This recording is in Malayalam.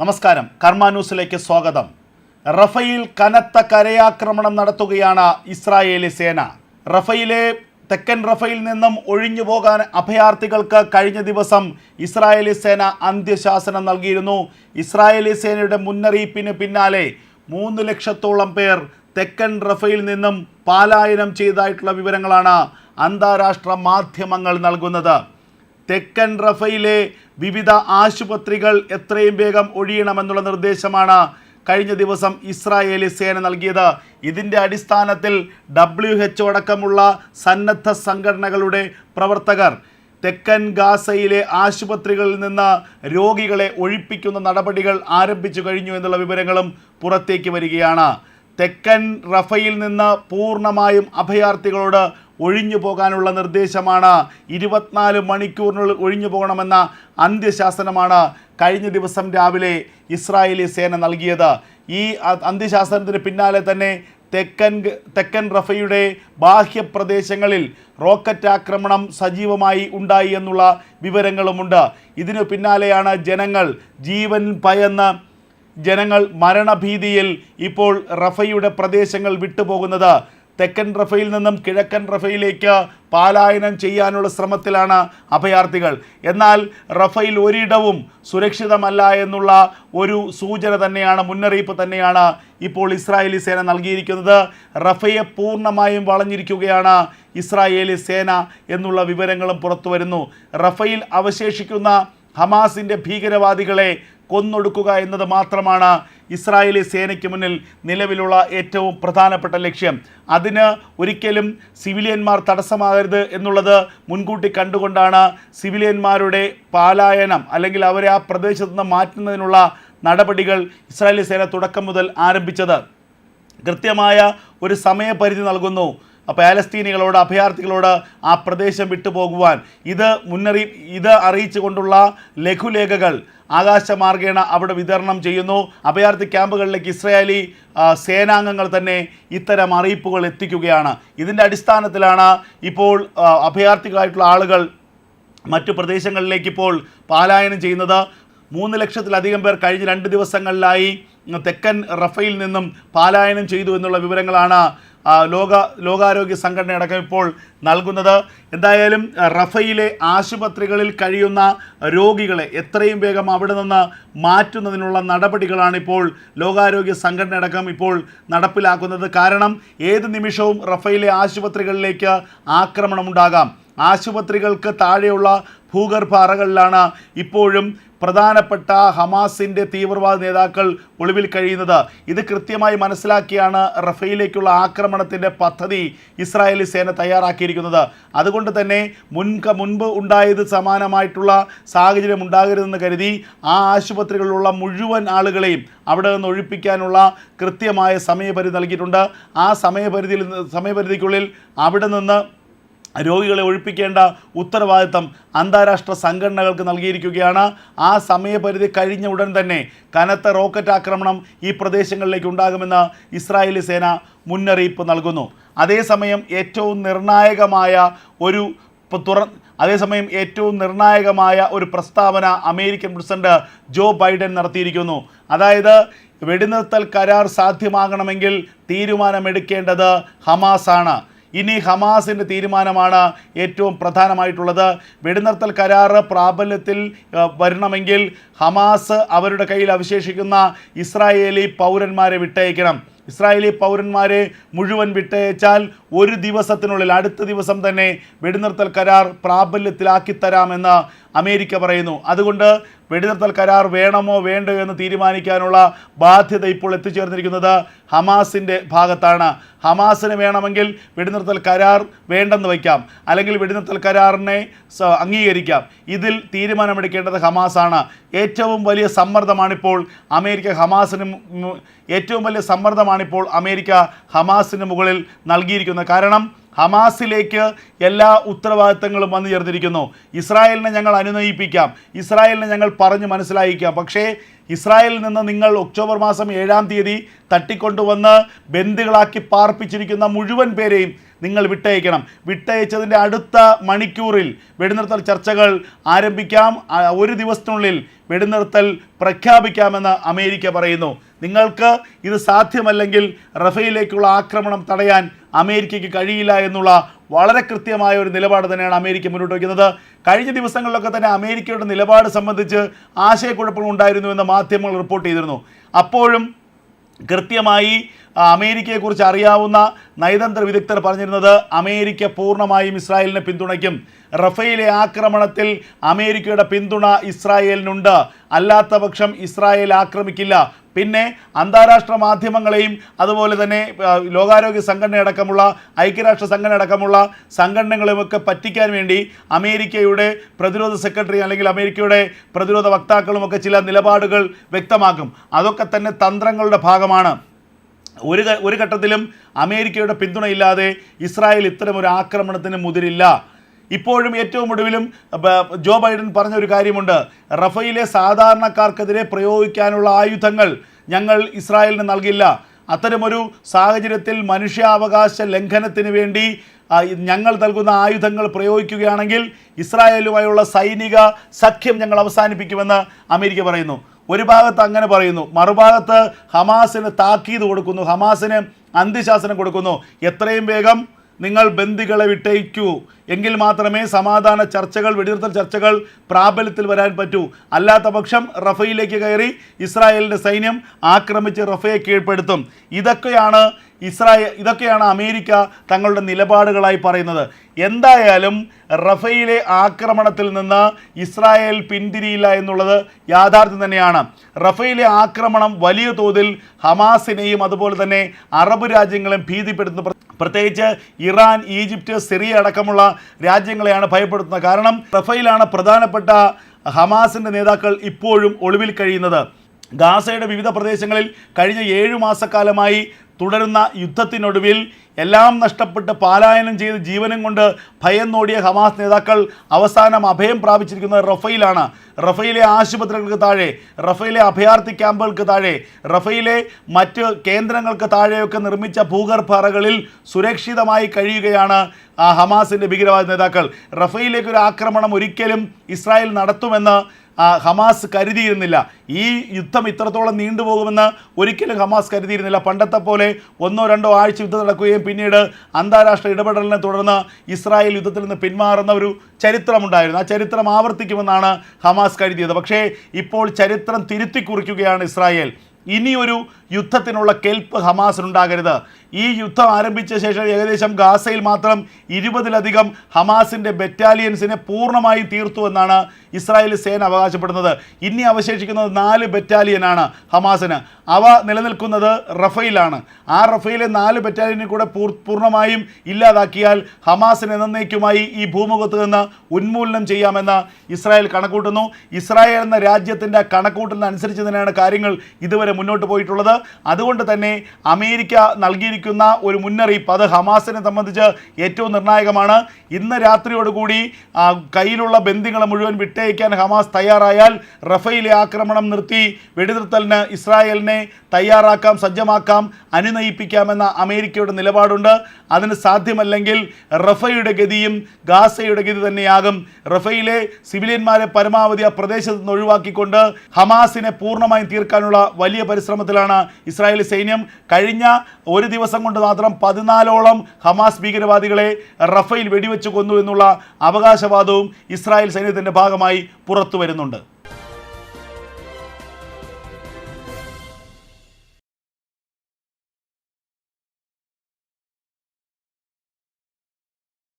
നമസ്കാരം, കർമ്മ ന്യൂസിലേക്ക് സ്വാഗതം. റഫേൽ കനത്ത കരയാക്രമണം നടത്തുകയാണ് ഇസ്രായേലി സേന. തെക്കൻ റഫേലിൽ നിന്നും ഒഴിഞ്ഞു പോകാൻ അഭയാർത്ഥികൾക്ക് കഴിഞ്ഞ ദിവസം ഇസ്രായേലി സേന അന്ത്യശാസനം നൽകിയിരുന്നു. ഇസ്രായേലി സേനയുടെ മുന്നറിയിപ്പിന് പിന്നാലെ 3 ലക്ഷത്തോളം പേർ തെക്കൻ റഫേലിൽ നിന്നും പലായനം ചെയ്തതായിട്ടുള്ള വിവരങ്ങളാണ് അന്താരാഷ്ട്ര മാധ്യമങ്ങൾ നൽകുന്നത്. തെക്കൻ റഫേലിലെ വിവിധ ആശുപത്രികൾ എത്രയും വേഗം ഒഴിയണമെന്നുള്ള നിർദ്ദേശമാണ് കഴിഞ്ഞ ദിവസം ഇസ്രായേലി സേന നൽകിയത്. ഇതിൻ്റെ അടിസ്ഥാനത്തിൽ WHO അടക്കമുള്ള സന്നദ്ധ സംഘടനകളുടെ പ്രവർത്തകർ തെക്കൻ ഗാസയിലെ ആശുപത്രികളിൽ നിന്ന് രോഗികളെ ഒഴിപ്പിക്കുന്ന നടപടികൾ ആരംഭിച്ചു കഴിഞ്ഞു എന്നുള്ള വിവരങ്ങളും പുറത്തേക്ക് വരികയാണ്. തെക്കൻ റഫേലിൽ നിന്ന് പൂർണ്ണമായും അഭയാർത്ഥികളോട് ഒഴിഞ്ഞു പോകാനുള്ള നിർദ്ദേശമാണ്. 24 മണിക്കൂറിനുള്ളിൽ ഒഴിഞ്ഞു പോകണമെന്ന അന്ത്യശാസനമാണ് കഴിഞ്ഞ ദിവസം രാവിലെ ഇസ്രായേലി സേന നൽകിയത്. ഈ അന്ത്യശാസനത്തിന് പിന്നാലെ തന്നെ തെക്കൻ റഫയുടെ ബാഹ്യപ്രദേശങ്ങളിൽ റോക്കറ്റ് ആക്രമണം സജീവമായി ഉണ്ടായി എന്നുള്ള വിവരങ്ങളുമുണ്ട്. ഇതിനു പിന്നാലെയാണ് ജനങ്ങൾ മരണഭീതിയിൽ ഇപ്പോൾ റഫയുടെ പ്രദേശങ്ങൾ വിട്ടുപോകുന്നത്. തെക്കൻ റഫയിൽ നിന്നും കിഴക്കൻ റഫയിലേക്ക് പലായനം ചെയ്യാനുള്ള ശ്രമത്തിലാണ് അഭയാർത്ഥികൾ. എന്നാൽ റഫയിൽ ഒരിടവും സുരക്ഷിതമല്ല എന്നുള്ള ഒരു സൂചന തന്നെയാണ്, മുന്നറിയിപ്പ് തന്നെയാണ് ഇപ്പോൾ ഇസ്രായേലി സേന നൽകിയിരിക്കുന്നത്. റഫയെ പൂർണ്ണമായും വളഞ്ഞിരിക്കുകയാണ് ഇസ്രായേലി സേന എന്നുള്ള വിവരങ്ങളും പുറത്തു വരുന്നു. റഫയിൽ അവശേഷിക്കുന്ന ഹമാസിൻ്റെ ഭീകരവാദികളെ കൊന്നൊടുക്കുക എന്നത് മാത്രമാണ് ഇസ്രായേലി സേനയ്ക്ക് മുന്നിൽ നിലവിലുള്ള ഏറ്റവും പ്രധാനപ്പെട്ട ലക്ഷ്യം. അതിന് ഒരിക്കലും സിവിലിയന്മാർ തടസ്സമാകരുത് എന്നുള്ളത് മുൻകൂട്ടി കണ്ടുകൊണ്ടാണ് സിവിലിയന്മാരുടെ പലായനം അല്ലെങ്കിൽ അവരെ ആ പ്രദേശത്ത് നിന്ന് മാറ്റുന്നതിനുള്ള നടപടികൾ ഇസ്രായേലി സേന തുടക്കം മുതൽ ആരംഭിച്ചത്. കൃത്യമായ ഒരു സമയപരിധി നൽകുന്നു പാലസ്തീനികളോട്, അഭയാർത്ഥികളോട് ആ പ്രദേശം വിട്ടുപോകുവാൻ. ഇത് അറിയിച്ചുകൊണ്ടുള്ള ലഘുലേഖകൾ ആകാശമാർഗേണ അവിടെ വിതരണം ചെയ്യുന്നു. അഭയാർത്ഥി ക്യാമ്പുകളിലേക്ക് ഇസ്രായേലി സേനാംഗങ്ങൾ തന്നെ ഇത്തരം അറിയിപ്പുകൾ എത്തിക്കുകയാണ്. ഇതിൻ്റെ അടിസ്ഥാനത്തിലാണ് ഇപ്പോൾ അഭയാർത്ഥികളായിട്ടുള്ള ആളുകൾ മറ്റു പ്രദേശങ്ങളിലേക്ക് ഇപ്പോൾ പലായനം ചെയ്യുന്നത്. 3 ലക്ഷത്തിലധികം പേർ കഴിഞ്ഞ 2 ദിവസങ്ങളിലായി തെക്കൻ റഫയിൽ നിന്നും പലായനം ചെയ്തു എന്നുള്ള വിവരങ്ങളാണ് ലോകാരോഗ്യ സംഘടന അടക്കം ഇപ്പോൾ നൽകുന്നത്. എന്തായാലും റഫയിലെ ആശുപത്രികളിൽ കഴിയുന്ന രോഗികളെ എത്രയും വേഗം അവിടെ നിന്ന് മാറ്റുന്നതിനുള്ള നടപടികളാണ് ഇപ്പോൾ ലോകാരോഗ്യ സംഘടന അടക്കം ഇപ്പോൾ നടപ്പിലാക്കുന്നത്. കാരണം ഏത് നിമിഷവും റഫയിലെ ആശുപത്രികളിലേക്ക് ആക്രമണമുണ്ടാകാം. ആശുപത്രികൾക്ക് താഴെയുള്ള ഭൂഗർഭ അറകളിലാണ് ഇപ്പോഴും പ്രധാനപ്പെട്ട ഹമാസിൻ്റെ തീവ്രവാദ നേതാക്കൾ ഒളിവിൽ കഴിയുന്നത്. ഇത് കൃത്യമായി മനസ്സിലാക്കിയാണ് റഫയിലേക്കുള്ള ആക്രമണത്തിൻ്റെ പദ്ധതി ഇസ്രായേലി സേന തയ്യാറാക്കിയിരിക്കുന്നത്. അതുകൊണ്ട് തന്നെ മുൻപ് ഉണ്ടായത് സമാനമായിട്ടുള്ള സാഹചര്യം ഉണ്ടാകരുതെന്ന് കരുതി ആ ആശുപത്രികളിലുള്ള മുഴുവൻ ആളുകളെയും അവിടെ നിന്ന് ഒഴിപ്പിക്കാനുള്ള കൃത്യമായ സമയപരിധി നൽകിയിട്ടുണ്ട്. ആ സമയപരിധിക്കുള്ളിൽ അവിടെ നിന്ന് രോഗികളെ ഒഴിപ്പിക്കേണ്ട ഉത്തരവാദിത്തം അന്താരാഷ്ട്ര സംഘടനകൾക്ക് നൽകിയിരിക്കുകയാണ്. ആ സമയപരിധി കഴിഞ്ഞ ഉടൻ തന്നെ കനത്ത റോക്കറ്റ് ആക്രമണം ഈ പ്രദേശങ്ങളിലേക്ക് ഉണ്ടാകുമെന്ന് ഇസ്രായേലി സേന മുന്നറിയിപ്പ് നൽകുന്നു. അതേസമയം ഏറ്റവും നിർണായകമായ ഒരു പ്രസ്താവന അമേരിക്കൻ പ്രസിഡന്റ് ജോ ബൈഡൻ നടത്തിയിരിക്കുന്നു. അതായത് വെടിനിർത്തൽ കരാർ സാധ്യമാകണമെങ്കിൽ തീരുമാനമെടുക്കേണ്ടത് ഹമാസാണ്. ഇനി ഹമാസിൻ്റെ തീരുമാനമാണ് ഏറ്റവും പ്രധാനമായിട്ടുള്ളത്. വെടിനിർത്തൽ കരാർ പ്രാബല്യത്തിൽ വരണമെങ്കിൽ ഹമാസ് അവരുടെ കയ്യിൽ അവശേഷിക്കുന്ന ഇസ്രായേലി പൗരന്മാരെ വിട്ടയക്കണം. ഇസ്രായേലി പൗരന്മാരെ മുഴുവൻ വിട്ടയച്ചാൽ ഒരു ദിവസത്തിനുള്ളിൽ, അടുത്ത ദിവസം തന്നെ വെടിനിർത്തൽ കരാർ പ്രാബല്യത്തിലാക്കി തരാമെന്ന് അമേരിക്ക പറയുന്നു. അതുകൊണ്ട് വെടിനിർത്തൽ കരാർ വേണമോ വേണ്ടയോ എന്ന് തീരുമാനിക്കാനുള്ള ബാധ്യത ഇപ്പോൾ എത്തിച്ചേർന്നിരിക്കുന്നത് ഹമാസിൻ്റെ ഭാഗത്താണ്. ഹമാസിന് വേണമെങ്കിൽ വെടിനിർത്തൽ കരാർ വേണ്ടെന്ന് വയ്ക്കാം, അല്ലെങ്കിൽ വെടിനിർത്തൽ കരാറിനെ അംഗീകരിക്കാം. ഇതിൽ തീരുമാനമെടുക്കേണ്ടത് ഹമാസാണ്. ഏറ്റവും വലിയ സമ്മർദ്ദമാണിപ്പോൾ അമേരിക്ക ഹമാസിന് മുകളിൽ നൽകിയിരിക്കുന്നത്. കാരണം ഹമാസിലേക്ക് എല്ലാ ഉത്തരവാദിത്തങ്ങളും വന്നു ചേർന്നിരിക്കുന്നു. ഇസ്രായേലിനെ ഞങ്ങൾ അനുനയിപ്പിക്കാം, ഇസ്രായേലിനെ ഞങ്ങൾ പറഞ്ഞ് മനസ്സിലാക്കിക്കാം. പക്ഷേ ഇസ്രായേലിൽ നിന്ന് നിങ്ങൾ ഒക്ടോബർ മാസം 7-ാം തീയതി തട്ടിക്കൊണ്ടുവന്ന് ബന്ദികളാക്കി പാർപ്പിച്ചിരിക്കുന്ന മുഴുവൻ പേരെയും നിങ്ങൾ വിട്ടയച്ചതിൻ്റെ അടുത്ത മണിക്കൂറിൽ വെടിനിർത്തൽ ചർച്ചകൾ ആരംഭിക്കാം. ഒരു ദിവസത്തിനുള്ളിൽ വെടിനിർത്തൽ പ്രഖ്യാപിക്കാമെന്ന് അമേരിക്ക പറയുന്നു. നിങ്ങൾക്ക് ഇത് സാധ്യമല്ലെങ്കിൽ റഫേലിലേക്കുള്ള ആക്രമണം തടയാൻ അമേരിക്കയ്ക്ക് കഴിയില്ല എന്നുള്ള വളരെ കൃത്യമായ ഒരു നിലപാട് തന്നെയാണ് അമേരിക്ക മുന്നോട്ട് വയ്ക്കുന്നത്. കഴിഞ്ഞ ദിവസങ്ങളിലൊക്കെ തന്നെ അമേരിക്കയുടെ നിലപാട് സംബന്ധിച്ച് ആശയക്കുഴപ്പങ്ങൾ ഉണ്ടായിരുന്നുവെന്ന് മാധ്യമങ്ങൾ റിപ്പോർട്ട് ചെയ്തിരുന്നു. അപ്പോഴും കൃത്യമായി അമേരിക്കയെക്കുറിച്ച് അറിയാവുന്ന നയതന്ത്ര വിദഗ്ധർ പറഞ്ഞിരുന്നത് അമേരിക്ക പൂർണ്ണമായും ഇസ്രായേലിനെ പിന്തുണയ്ക്കും. റഫേലെ ആക്രമണത്തിൽ അമേരിക്കയുടെ പിന്തുണ ഇസ്രായേലിനുണ്ട്. അല്ലാത്ത പക്ഷം ഇസ്രായേൽ ആക്രമിക്കില്ല. പിന്നെ അന്താരാഷ്ട്ര മാധ്യമങ്ങളെയും അതുപോലെ തന്നെ ലോകാരോഗ്യ സംഘടനയടക്കമുള്ള ഐക്യരാഷ്ട്ര സംഘടനയടക്കമുള്ള സംഘടനകളുമൊക്കെ പറ്റിക്കാൻ വേണ്ടി അമേരിക്കയുടെ പ്രതിരോധ സെക്രട്ടറി അല്ലെങ്കിൽ അമേരിക്കയുടെ പ്രതിരോധ വക്താക്കളുമൊക്കെ ചില നിലപാടുകൾ വ്യക്തമാക്കും. അതൊക്കെ തന്നെ തന്ത്രങ്ങളുടെ ഭാഗമാണ്. ഒരു ഘട്ടത്തിലും അമേരിക്കയുടെ പിന്തുണയില്ലാതെ ഇസ്രായേൽ ഇത്തരമൊരു ആക്രമണത്തിന് മുതിരില്ല. ഇപ്പോഴും ഏറ്റവും ഒടുവിലും ജോ ബൈഡൻ പറഞ്ഞൊരു കാര്യമുണ്ട്. റഫേലിലെ സാധാരണക്കാർക്കെതിരെ പ്രയോഗിക്കാനുള്ള ആയുധങ്ങൾ ഞങ്ങൾ ഇസ്രായേലിന് നൽകില്ല. അത്തരമൊരു സാഹചര്യത്തിൽ മനുഷ്യാവകാശ ലംഘനത്തിന് വേണ്ടി ഞങ്ങൾ നൽകുന്ന ആയുധങ്ങൾ പ്രയോഗിക്കുകയാണെങ്കിൽ ഇസ്രായേലുമായുള്ള സൈനിക സഖ്യം ഞങ്ങൾ അവസാനിപ്പിക്കുമെന്ന് അമേരിക്ക പറയുന്നു. ഒരു ഭാഗത്ത് അങ്ങനെ പറയുന്നു, മറുഭാഗത്ത് ഹമാസിന് താക്കീത് കൊടുക്കുന്നു, ഹമാസിന് അന്ത്യശാസനം കൊടുക്കുന്നു. എത്രയും വേഗം നിങ്ങൾ ബന്ദികളെ വിട്ടയക്കൂ, എങ്കിൽ മാത്രമേ സമാധാന ചർച്ചകൾ, വെടിനിർത്തൽ ചർച്ചകൾ പ്രാബല്യത്തിൽ വരാൻ പറ്റൂ. അല്ലാത്ത പക്ഷം റഫയിലേക്ക് കയറി ഇസ്രായേലിൻ്റെ സൈന്യം ആക്രമിച്ച് റഫയെ കീഴ്പ്പെടുത്തും. ഇതൊക്കെയാണ് അമേരിക്ക തങ്ങളുടെ നിലപാടുകളായി പറയുന്നത്. എന്തായാലും റഫയിലെ ആക്രമണത്തിൽ നിന്ന് ഇസ്രായേൽ പിന്തിരിയില്ല എന്നുള്ളത് യാഥാർത്ഥ്യം തന്നെയാണ്. റഫയിലെ ആക്രമണം വലിയ തോതിൽ ഹമാസിനെയും അതുപോലെ തന്നെ അറബ് രാജ്യങ്ങളെയും ഭീതിപ്പെടുത്തുന്നു. പ്രത്യേകിച്ച് ഇറാൻ, ഈജിപ്റ്റ്, സിറിയ അടക്കമുള്ള രാജ്യങ്ങളെയാണ് ഭയപ്പെടുത്തുന്നത്. കാരണം റഫയിലാണ് പ്രധാനപ്പെട്ട ഹമാസിൻ്റെ നേതാക്കൾ ഇപ്പോഴും ഒളിവിൽ കഴിയുന്നത്. ഗാസയുടെ വിവിധ പ്രദേശങ്ങളിൽ കഴിഞ്ഞ 7 മാസക്കാലമായി തുടരുന്ന യുദ്ധത്തിനൊടുവിൽ എല്ലാം നഷ്ടപ്പെട്ട് പാലായനം ചെയ്ത് ജീവനും കൊണ്ട് ഭയന്നോടിയ ഹമാസ് നേതാക്കൾ അവസാനം അഭയം പ്രാപിച്ചിരിക്കുന്നത് റഫയിലാണ്. റഫയിലെ ആശുപത്രികൾക്ക് താഴെ, റഫയിലെ അഭയാർത്ഥി ക്യാമ്പുകൾക്ക് താഴെ, റഫയിലെ മറ്റ് കേന്ദ്രങ്ങൾക്ക് താഴെയൊക്കെ നിർമ്മിച്ച ഭൂഗർഭ അറകളിൽ സുരക്ഷിതമായി കഴിയുകയാണ് ഹമാസിൻ്റെ ഭീകരവാദ നേതാക്കൾ. റഫയിലേക്കൊരു ആക്രമണം ഒരിക്കലും ഇസ്രായേൽ നടത്തുമെന്ന് ഹമാസ് കരുതിയിരുന്നില്ല. ഈ യുദ്ധം ഇത്രത്തോളം നീണ്ടുപോകുമെന്ന് ഒരിക്കലും ഹമാസ് കരുതിയിരുന്നില്ല. പണ്ടത്തെ പോലെ 1-2 ആഴ്ച യുദ്ധം നടക്കുകയും പിന്നീട് അന്താരാഷ്ട്ര ഇടപെടലിനെ തുടർന്ന് ഇസ്രായേൽ യുദ്ധത്തിൽ നിന്ന് പിന്മാറുന്ന ഒരു ചരിത്രമുണ്ടായിരുന്നു. ആ ചരിത്രം ആവർത്തിക്കുമെന്നാണ് ഹമാസ് കരുതിയത്. പക്ഷേ ഇപ്പോൾ ചരിത്രം തിരുത്തി കുറിക്കുകയാണ് ഇസ്രായേൽ. ഇനിയൊരു യുദ്ധത്തിനുള്ള കെൽപ്പ് ഹമാസിനുണ്ടാകരുത്. ഈ യുദ്ധം ആരംഭിച്ച ശേഷം ഏകദേശം ഗാസയിൽ മാത്രം 20-ലധികം ഹമാസിൻ്റെ ബറ്റാലിയൻസിനെ പൂർണ്ണമായും തീർത്തുവെന്നാണ് ഇസ്രായേൽ സേന അവകാശപ്പെടുന്നത്. ഇനി അവശേഷിക്കുന്നത് 4 ബറ്റാലിയനാണ് ഹമാസിന്. അവ നിലനിൽക്കുന്നത് റഫയിലാണ്. ആ റഫയിലെ 4 ബറ്റാലിയനെ കൂടെ പൂർണ്ണമായും ഇല്ലാതാക്കിയാൽ ഹമാസിനെ എന്നേക്കുമായി ഈ ഭൂമുഖത്ത് നിന്ന് ഉന്മൂലനം ചെയ്യാമെന്ന് ഇസ്രായേൽ കണക്കൂട്ടുന്നു. ഇസ്രായേൽ എന്ന രാജ്യത്തിൻ്റെ കണക്കൂട്ടലിനനുസരിച്ച് തന്നെയാണ് കാര്യങ്ങൾ ഇതുവരെ മുന്നോട്ട് പോയിട്ടുള്ളത്. അതുകൊണ്ട് തന്നെ അമേരിക്ക നൽകിയിരിക്കുന്ന ഒരു മുന്നറിയിപ്പ് അത് ഹമാസിനെ സംബന്ധിച്ച് ഏറ്റവും നിർണായകമാണ്. ഇന്ന് രാത്രിയോടുകൂടി കയ്യിലുള്ള ബന്ദികളെ മുഴുവൻ വിട്ടയക്കാൻ ഹമാസ് തയ്യാറായാൽ റഫയിലെ ആക്രമണം നിർത്തി വെടിനിർത്തലിന് ഇസ്രായേലിനെ തയ്യാറാക്കാം, സജ്ജമാക്കാം, അനുനയിപ്പിക്കാമെന്ന അമേരിക്കയുടെ നിലപാടുണ്ട്. അതിന് സാധ്യമല്ലെങ്കിൽ റഫയുടെ ഗതിയും ഗാസയുടെ ഗതി തന്നെയാകും. റഫയിലെ സിവിലിയന്മാരെ പരമാവധി ആ പ്രദേശത്ത് നിന്ന് ഒഴിവാക്കിക്കൊണ്ട് ഹമാസിനെ പൂർണ്ണമായും തീർക്കാനുള്ള വലിയ പരിശ്രമത്തിലാണ് ഇസ്രായേലി സൈന്യം. കഴിഞ്ഞ ഒരു ദിവസം കൊണ്ട് മാത്രം 14ഓളം ഹമാസ് ഭീകരവാദികളെ റഫയിൽ വെടിവെച്ച് കൊന്നു എന്നുള്ള അവകാശവാദവും ഇസ്രായേൽ സൈന്യത്തിൻ്റെ ഭാഗമായി പുറത്തു വരുന്നുണ്ട്.